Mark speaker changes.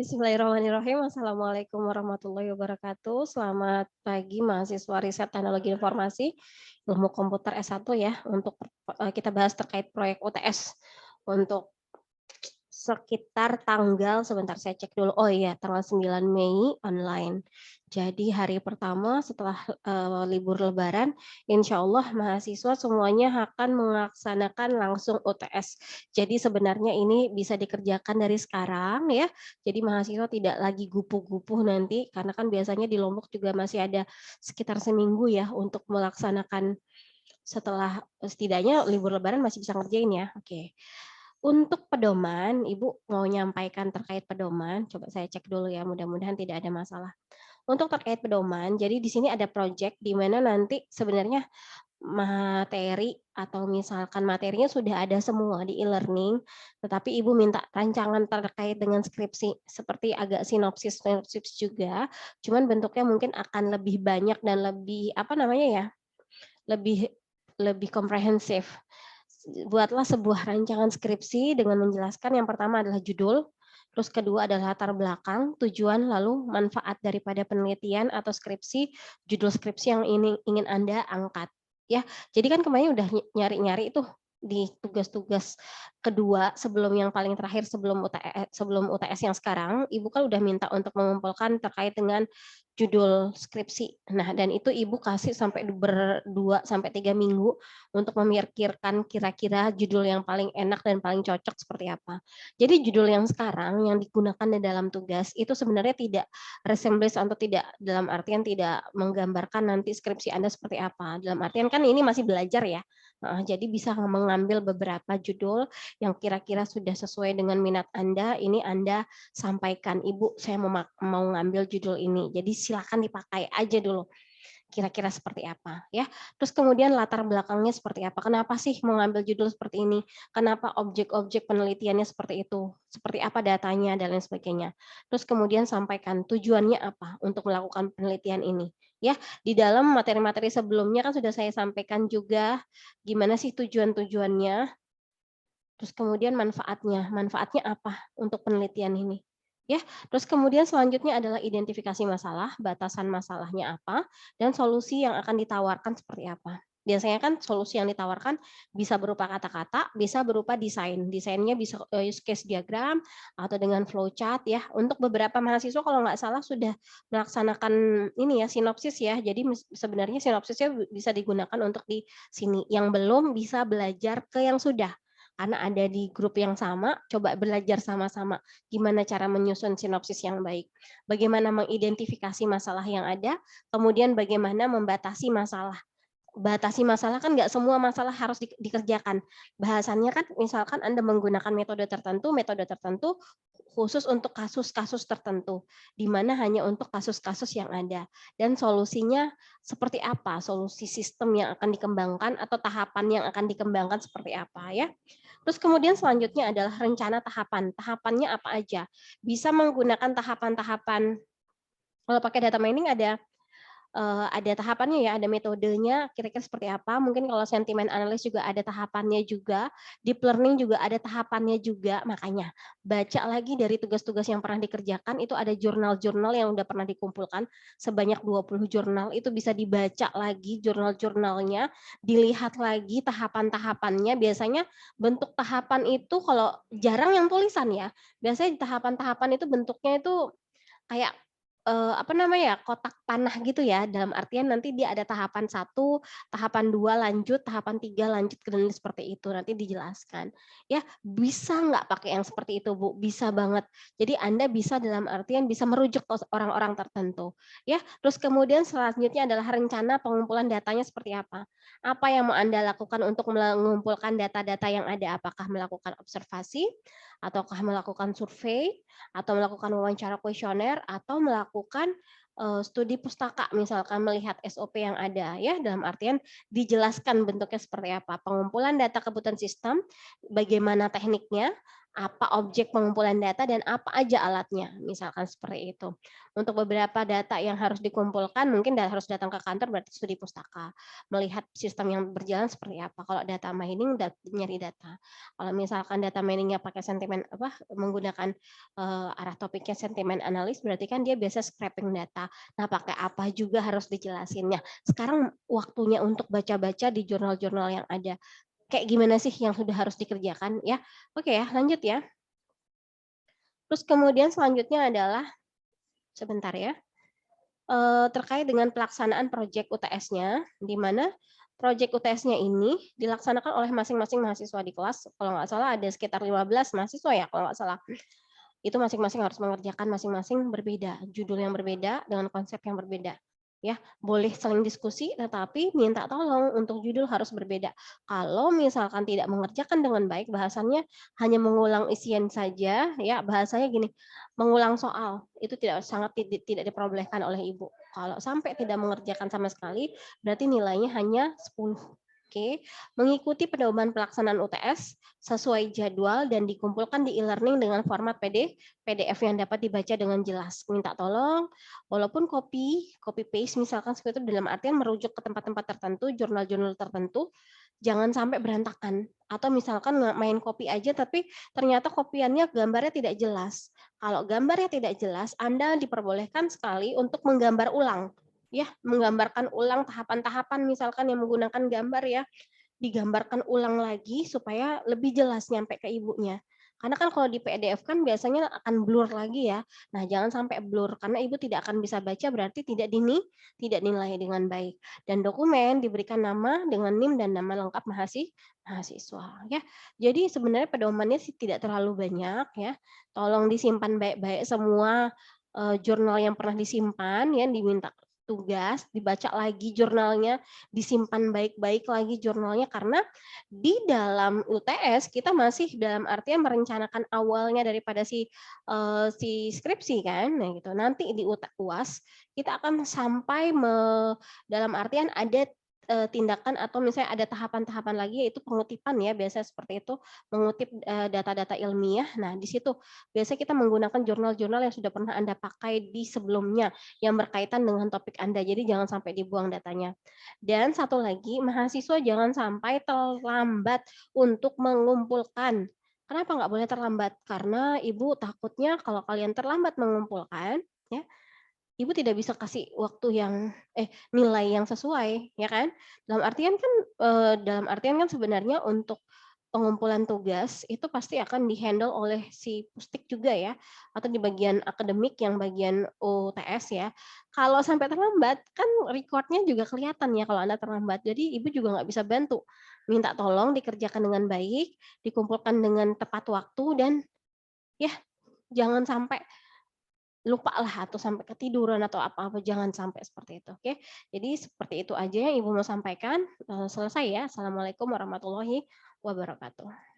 Speaker 1: Bismillahirrahmanirrahim. Assalamualaikum warahmatullahi wabarakatuh. Selamat pagi mahasiswa riset teknologi informasi ilmu komputer S1 ya. Untuk kita bahas terkait proyek UTS untuk sekitar tanggal, sebentar saya cek dulu. Oh iya, tanggal 9 Mei online. Jadi hari pertama setelah libur Lebaran, insya Allah mahasiswa semuanya akan melaksanakan langsung UTS. Jadi sebenarnya ini bisa dikerjakan dari sekarang ya. Jadi mahasiswa tidak lagi gupuh-gupuh nanti, karena kan biasanya di Lombok juga masih ada sekitar seminggu ya untuk melaksanakan setelah setidaknya libur Lebaran masih bisa ngerjain ya. Oke. Untuk pedoman, Ibu mau nyampaikan terkait pedoman, coba saya cek dulu ya, mudah-mudahan tidak ada masalah. Untuk terkait pedoman, jadi di sini ada project di mana nanti sebenarnya materi atau misalkan materinya sudah ada semua di e-learning, tetapi Ibu minta rancangan terkait dengan skripsi, seperti agak sinopsis juga, cuman bentuknya mungkin akan lebih banyak dan lebih, apa namanya ya, lebih lebih komprehensif. Buatlah sebuah rancangan skripsi dengan menjelaskan yang pertama adalah judul, terus kedua adalah latar belakang, tujuan, lalu manfaat daripada penelitian atau skripsi, judul skripsi yang ini ingin Anda angkat. Ya, jadi kan kemarin udah nyari-nyari itu di tugas-tugas kedua sebelum yang paling terakhir sebelum UTS yang sekarang, Ibu kan udah minta untuk mengumpulkan terkait dengan judul skripsi. Nah, dan itu Ibu kasih sampai berdua sampai 3 minggu untuk memikirkan kira-kira judul yang paling enak dan paling cocok seperti apa. Jadi judul yang sekarang yang digunakan di dalam tugas itu sebenarnya tidak resemblance atau tidak dalam artian tidak menggambarkan nanti skripsi Anda seperti apa. Dalam artian kan ini masih belajar ya. Jadi bisa mengambil beberapa judul yang kira-kira sudah sesuai dengan minat Anda, ini Anda sampaikan, Ibu saya mau ngambil judul ini. Jadi silakan dipakai aja dulu. Kira-kira seperti apa ya. Terus kemudian latar belakangnya seperti apa? Kenapa sih mengambil judul seperti ini? Kenapa objek-objek penelitiannya seperti itu? Seperti apa datanya dan lain sebagainya. Terus kemudian sampaikan tujuannya apa untuk melakukan penelitian ini. Ya, di dalam materi-materi sebelumnya kan sudah saya sampaikan juga gimana sih tujuan-tujuannya. Terus kemudian manfaatnya. Manfaatnya apa untuk penelitian ini? Ya, terus kemudian selanjutnya adalah identifikasi masalah, batasan masalahnya apa, dan solusi yang akan ditawarkan seperti apa. Biasanya kan solusi yang ditawarkan bisa berupa kata-kata, bisa berupa desain. Desainnya bisa use case diagram atau dengan flowchart ya. Untuk beberapa mahasiswa kalau nggak salah sudah melaksanakan ini ya sinopsis ya. Jadi sebenarnya sinopsisnya bisa digunakan untuk di sini. Yang belum bisa belajar ke yang sudah. Karena ada di grup yang sama, coba belajar sama-sama gimana cara menyusun sinopsis yang baik. Bagaimana mengidentifikasi masalah yang ada, kemudian bagaimana membatasi masalah. Batasi masalah kan nggak semua masalah harus dikerjakan. Bahasannya kan misalkan Anda menggunakan metode tertentu khusus untuk kasus-kasus tertentu, di mana hanya untuk kasus-kasus yang ada. Dan solusinya seperti apa? Solusi sistem yang akan dikembangkan atau tahapan yang akan dikembangkan seperti apa ya. Terus kemudian selanjutnya adalah rencana tahapan. Tahapannya apa aja? Bisa menggunakan tahapan-tahapan, kalau pakai data mining ada tahapannya ya, ada metodenya, kira-kira seperti apa. Mungkin kalau sentimen analis juga ada tahapannya juga, deep learning juga ada tahapannya juga. Makanya baca lagi dari tugas-tugas yang pernah dikerjakan, itu ada jurnal-jurnal yang udah pernah dikumpulkan, sebanyak 20 jurnal, itu bisa dibaca lagi jurnal-jurnalnya, dilihat lagi tahapan-tahapannya. Biasanya bentuk tahapan itu kalau jarang yang tulisan ya, biasanya tahapan-tahapan itu bentuknya itu kayak, apa namanya ya, kotak panah gitu ya, dalam artian nanti dia ada tahapan satu, tahapan 2 lanjut, tahapan 3 lanjut, dan seperti itu, nanti dijelaskan. Ya, bisa nggak pakai yang seperti itu, Bu? Bisa banget. Jadi Anda bisa dalam artian bisa merujuk ke orang-orang tertentu, ya. Terus kemudian selanjutnya adalah rencana pengumpulan datanya seperti apa. Apa yang mau Anda lakukan untuk mengumpulkan data-data yang ada? Apakah melakukan observasi, ataukah melakukan survei, atau melakukan wawancara kuesioner, atau melakukan studi pustaka, misalkan melihat SOP yang ada ya, dalam artian dijelaskan bentuknya seperti apa, pengumpulan data kebutuhan sistem, bagaimana tekniknya, apa objek pengumpulan data dan apa aja alatnya, misalkan seperti itu. Untuk beberapa data yang harus dikumpulkan, mungkin harus datang ke kantor berarti studi pustaka, melihat sistem yang berjalan seperti apa. Kalau data mining, nyari data. Kalau misalkan data miningnya pakai sentimen menggunakan arah topiknya sentimen analis, berarti kan dia biasa scraping data. Nah, pakai apa juga harus dijelasinnya. Sekarang waktunya untuk baca-baca di jurnal-jurnal yang ada. Kayak gimana sih yang sudah harus dikerjakan ya. Oke ya, lanjut ya. Terus kemudian selanjutnya adalah sebentar ya, terkait dengan pelaksanaan proyek UTS-nya, di mana proyek UTS-nya ini dilaksanakan oleh masing-masing mahasiswa di kelas. Kalau nggak salah ada sekitar 15 mahasiswa ya, kalau nggak salah. Itu masing-masing harus mengerjakan masing-masing berbeda, judul yang berbeda dengan konsep yang berbeda. Ya, boleh saling diskusi tetapi minta tolong untuk judul harus berbeda. Kalau misalkan tidak mengerjakan dengan baik, bahasannya hanya mengulang isian saja, ya bahasanya gini, mengulang soal itu tidak diperbolehkan oleh ibu. Kalau sampai tidak mengerjakan sama sekali, berarti nilainya hanya 10. Oke, mengikuti pedoman pelaksanaan UTS sesuai jadwal dan dikumpulkan di e-learning dengan format PDF yang dapat dibaca dengan jelas. Minta tolong, walaupun copy paste misalkan seperti itu dalam artian merujuk ke tempat-tempat tertentu, jurnal-jurnal tertentu, jangan sampai berantakan. Atau misalkan main copy aja tapi ternyata kopiannya gambarnya tidak jelas. Kalau gambarnya tidak jelas, Anda diperbolehkan sekali untuk menggambar ulang. Ya, menggambarkan ulang tahapan-tahapan misalkan yang menggunakan gambar ya, digambarkan ulang lagi supaya lebih jelas nyampe ke ibunya. Karena kan kalau di PDF kan biasanya akan blur lagi ya. Nah, jangan sampai blur karena ibu tidak akan bisa baca berarti tidak nilai dengan baik. Dan dokumen diberikan nama dengan NIM dan nama lengkap mahasiswa ya. Jadi sebenarnya pedomannya sih tidak terlalu banyak ya. Tolong disimpan baik-baik semua jurnal yang pernah disimpan ya, diminta tugas, dibaca lagi jurnalnya, disimpan baik-baik lagi jurnalnya karena di dalam UTS kita masih dalam artian merencanakan awalnya daripada si skripsi kan, nah gitu. Nanti di UAS kita akan sampai dalam artian ada tindakan atau misalnya ada tahapan-tahapan lagi yaitu pengutipan ya biasa seperti itu, mengutip data-data ilmiah. Nah di situ biasanya kita menggunakan jurnal-jurnal yang sudah pernah Anda pakai di sebelumnya yang berkaitan dengan topik Anda. Jadi jangan sampai dibuang datanya. Dan satu lagi, mahasiswa jangan sampai terlambat untuk mengumpulkan. Kenapa nggak boleh terlambat? Karena ibu takutnya kalau kalian terlambat mengumpulkan, ya, ibu tidak bisa kasih waktu yang nilai yang sesuai, ya kan? Dalam artian kan sebenarnya untuk pengumpulan tugas itu pasti akan dihandle oleh si Pustik juga ya, atau di bagian akademik yang bagian UTS ya. Kalau sampai terlambat kan record-nya juga kelihatan ya kalau Anda terlambat. Jadi ibu juga nggak bisa bantu. Minta tolong dikerjakan dengan baik, dikumpulkan dengan tepat waktu dan ya jangan sampai lupa lah atau sampai ketiduran atau apa-apa, jangan sampai seperti itu, oke. Jadi seperti itu aja yang Ibu mau sampaikan, selesai ya. Assalamualaikum warahmatullahi wabarakatuh.